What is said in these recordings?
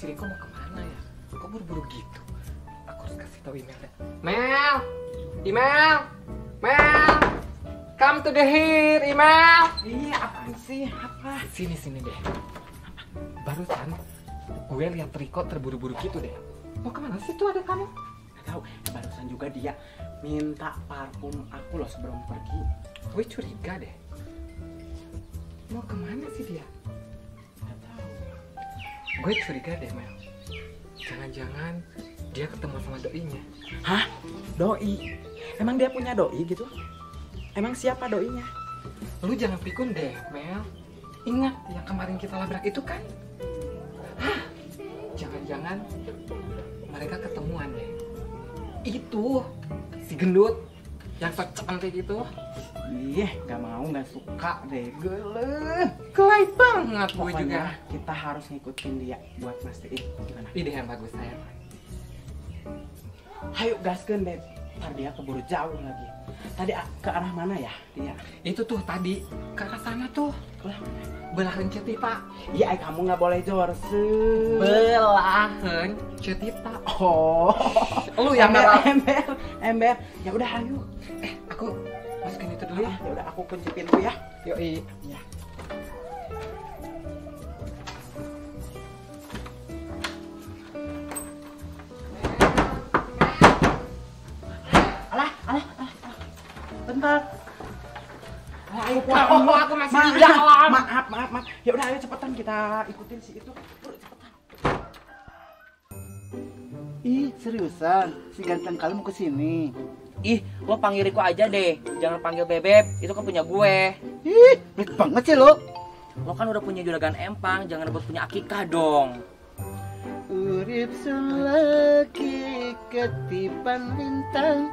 si Riko mau kemana ya? Kok buru-buru gitu? Aku harus kasih tahu email deh. Mel, email, Mel, come to the here, email. Iya, apaan sih? Apa? Sini deh. Barusan gue lihat Riko terburu-buru gitu deh. Mau kemana sih tuh ada kamu? Gak tahu. Barusan juga dia minta parfum aku loh sebelum pergi. Gue curiga deh. Mau kemana sih dia? Gak tahu. Gue curiga deh, Mel. Jangan-jangan dia ketemu sama doinya. Hah? Doi? Emang dia punya doi gitu? Emang siapa doinya? Lu jangan pikun deh, Mel. Ingat yang kemarin kita labrak itu kan? Hah? Jangan-jangan mereka ketemuan deh. Itu si gendut yang sok cantik itu. Iya, gak mau, gak suka deh. Kelai banget gue Pokoknya juga. kita harus ngikutin dia buat mastiin. Gimana? Ide yang bagus, sayang. Ayo gaskeun deh. Ntar dia keburu jauh lagi. Tadi ke arah mana ya dia? Itu tuh tadi ke arah sana tuh. Belahan Cetita. Iya, kamu nggak boleh jorse. Belahan Cetita. Oh, Lu yang ember. Ya udah, ayo. Aku masukin itu dulu ya. Ya udah, aku kuncipin dulu ya. Yoi. Ya. Alah. Bentar. Ayo pulang. Aku masih di dalam. Maaf. Ya udah, ayo cepetan kita ikutin si itu. Cepetan. Ih, seriusan? Si ganteng kali mau kesini? Ih, lo panggil Riko aja deh. Jangan panggil Bebeb, itu kan punya gue. Ih, baik banget sih lo. Lo kan udah punya juragan empang, jangan rebut punya Akikah dong. Urip selagi ketipan lintang,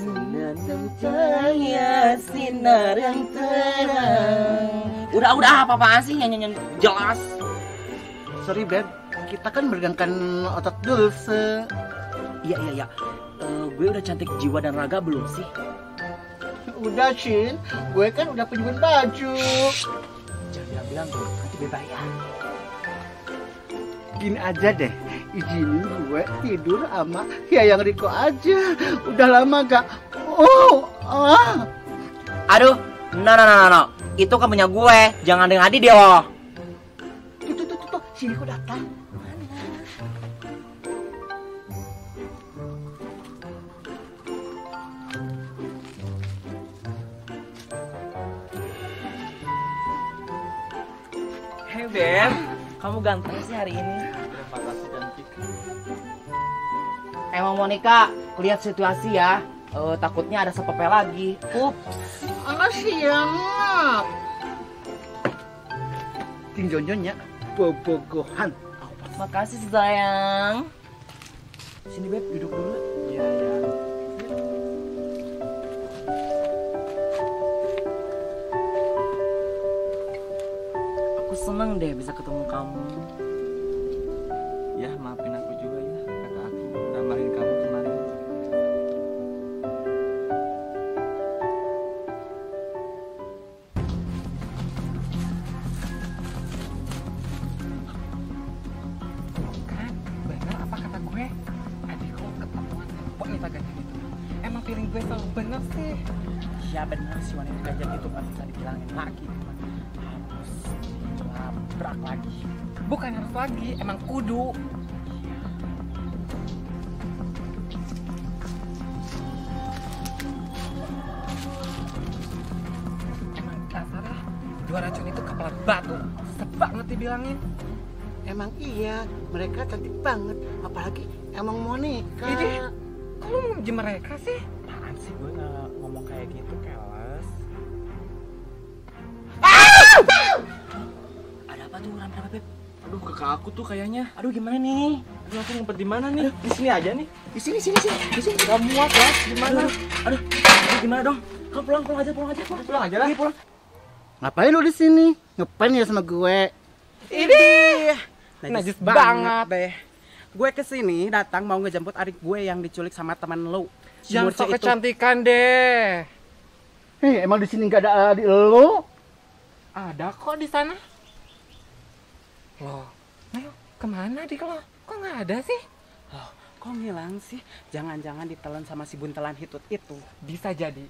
sinar yang cahaya, sinar yang terang. Udah, apa-apaan sih nyanyi jelas. Sorry Beb, kita kan meregangkan otot dulu Iya. Gue udah cantik jiwa dan raga belum sih? Udah Shin, gue kan udah penjual baju. Jangan bilang-bilang tuh, nanti gue bayar. Gini aja deh, izinin gue tidur sama Yayang Riko aja. Udah lama gak. Aduh, no. Itu kan punya gue, jangan dengan Adi dia lo. Tuh, si Riko datang. Hey Beb, kamu ganteng sih hari ini. Terima kasih cantik. Emang Monica, lihat situasi ya. Takutnya ada sepepe lagi. Siap. Tinjonjonya bobogohan. Makasih sayang. Sini Beb, duduk dulu. Iya. Aku seneng deh bisa ketemu kamu. Ya, maafin aku juga ya. Kakak aku nambahin kamu kemarin. Kan, bener apa kata gue? Adik kalau ketemuan wanita gajah itu. Emang feeling gue selalu bener sih. Ya benar, si wanita gajah itu kan bisa dibilangin lagi. Harus labrak lagi. Bukan harus lagi, emang kudu. Emang dasarnya dua racun itu kepala batu. Sesek banget dibilangin. Emang iya, mereka cantik banget. Apalagi emang Monica. Ini, kok lu memuji mereka sih? Apaan sih, gue nggak ngomong kayak gitu, keles. Ada apa tuh rame-rame Beb? Aduh, kakak aku tuh kayaknya. Aduh gimana nih? Aduh, aku ngumpet di mana nih? Di sini aja nih. Di sini. Gak muat ya? Gimana? Aduh gimana dong? Kamu pulang aja. Pulang aja lah. Iya, pulang. Ngapain lu di sini? Ngapain ya sama gue? Ini najis banget deh. Gue kesini datang mau ngejemput adik gue yang diculik sama teman lu. Si yang Murce sok itu. kecantikan deh. Hei, emang di sini nggak ada adik lu? Ada kok di sana. Loh, Mel, Kemana dik lo? Kok nggak ada sih? Loh, kok ngilang sih? Jangan-jangan ditelan sama si buntelan hitut itu. Bisa jadi.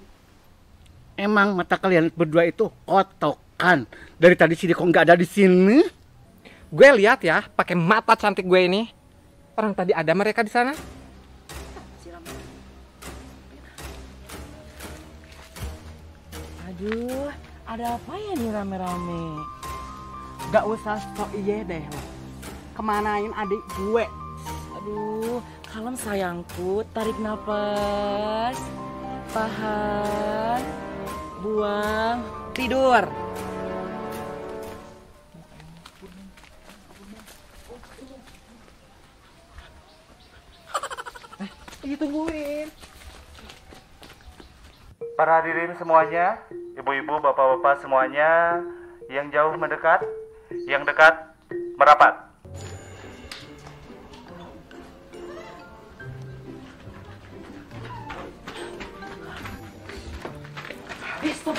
Emang mata kalian berdua itu kotokan. Dari tadi sini kok nggak ada di sini? Gue lihat ya, pakai mata cantik gue ini. Orang tadi ada mereka di sana. Aduh, ada apa ya nih rame-rame? Gak usah sok iye deh lo. Kemanain adik gue? Aduh, kalem sayangku, tarik nafas, tahan, buang, tidur. Ditungguin. Para hadirin semuanya, ibu-ibu, bapak-bapak semuanya, yang jauh mendekat, yang dekat merapat.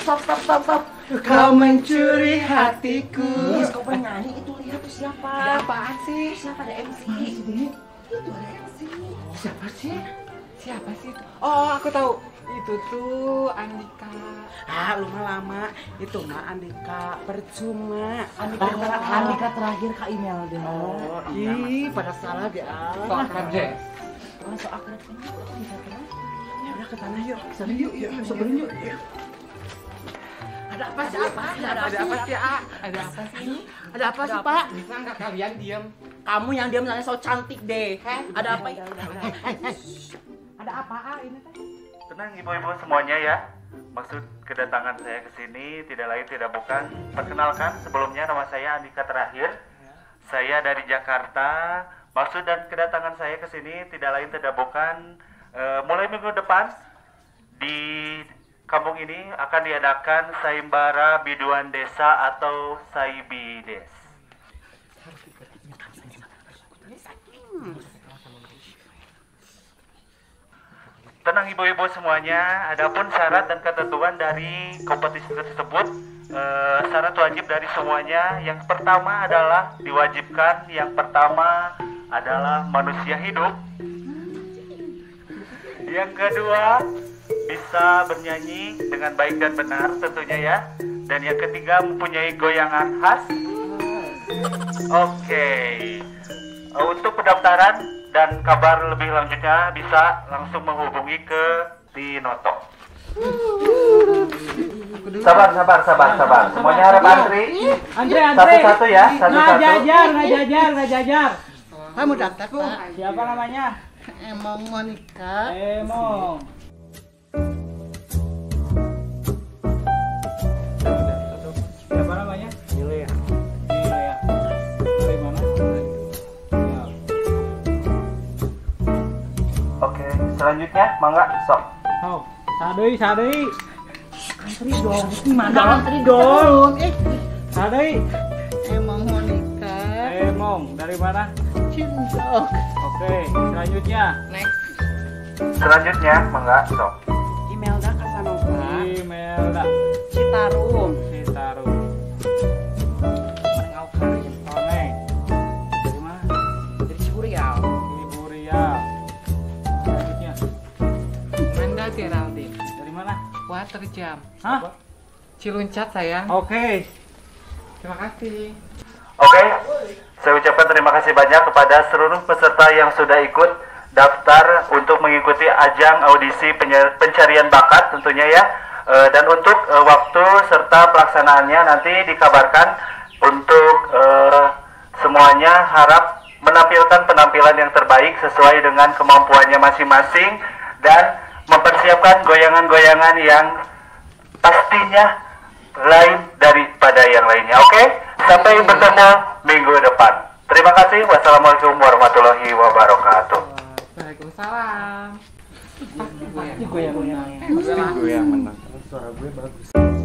Stop. Kau mencuri hatiku. Kau penyanyi itu lihat tuh siapa? Ada apaan sih? Siapa ada MC? Siapa sih? Siapa sih? Oh, aku tahu. Itu tuh Andika. Ah, lu mah lama. Itu mah Andika percuma. Andika terakhir ke email deh. Oh, ih, pada salah dia. Kok akrab, Jess? Masuk akrab ini Andika terakhir. Ya udah ke tanah yuk. Sana yuk, sebenarnya yuk. Ada apa sih? Ada apa sih, A? Ada apa sih? Ada apa sih, Pak? Bisa nggak kalian diam? Kamu yang diam nanya so cantik deh. Ada apa? Ada apa ini teh? Tenang ibu-ibu semuanya ya. Maksud kedatangan saya ke sini tidak lain tidak bukan. Perkenalkan, sebelumnya nama saya Andika Terakhir. Saya dari Jakarta. Maksud dan kedatangan saya ke sini tidak lain tidak bukan mulai minggu depan di kampung ini akan diadakan Sayembara Biduan Desa atau Saibides. Tenang ibu-ibu semuanya, adapun syarat dan ketentuan dari kompetisi tersebut, syarat wajib dari semuanya, yang pertama adalah diwajibkan, yang pertama adalah manusia hidup, yang kedua bisa bernyanyi dengan baik dan benar tentunya ya, dan yang ketiga mempunyai goyangan khas. Oke. Untuk pendaftaran dan kabar lebih lanjutnya bisa langsung menghubungi ke Tinoto. Sabar. Semuanya harap antri. Andre. Satu-satu ya, satu-satu. Nggak jajar. Kamu daftar, Pak? Siapa namanya? Emang Monica. Emong. Siapa namanya? Milea. Dari mana? Oke, selanjutnya mangga sok. Oh, sadei. Antri dong. Gimana antri dong? Sadei. Emang Monica. Emong, dari mana? Cinta. Oke, selanjutnya. Next. Selanjutnya mangga sok. Imelda Casanova. Imelda Citarum. Oneng. Dari mana? Dari Ciburial. Selanjutnya. Manda Geraldine. Dari mana? Water Jam. Hah? Ciluncat sayang. Oke. Terima kasih. Oke, saya ucapkan terima kasih banyak kepada seluruh peserta yang sudah ikut daftar untuk mengikuti ajang audisi pencarian bakat tentunya ya. Dan untuk waktu serta pelaksanaannya nanti dikabarkan. Untuk semuanya harap menampilkan penampilan yang terbaik sesuai dengan kemampuannya masing-masing dan mempersiapkan goyangan-goyangan yang pastinya lain daripada yang lainnya. Oke, sampai bertemu minggu depan. Terima kasih. Wassalamualaikum warahmatullahi wabarakatuh. Waalaikumsalam. Gue yang menang. Suara gue bagus.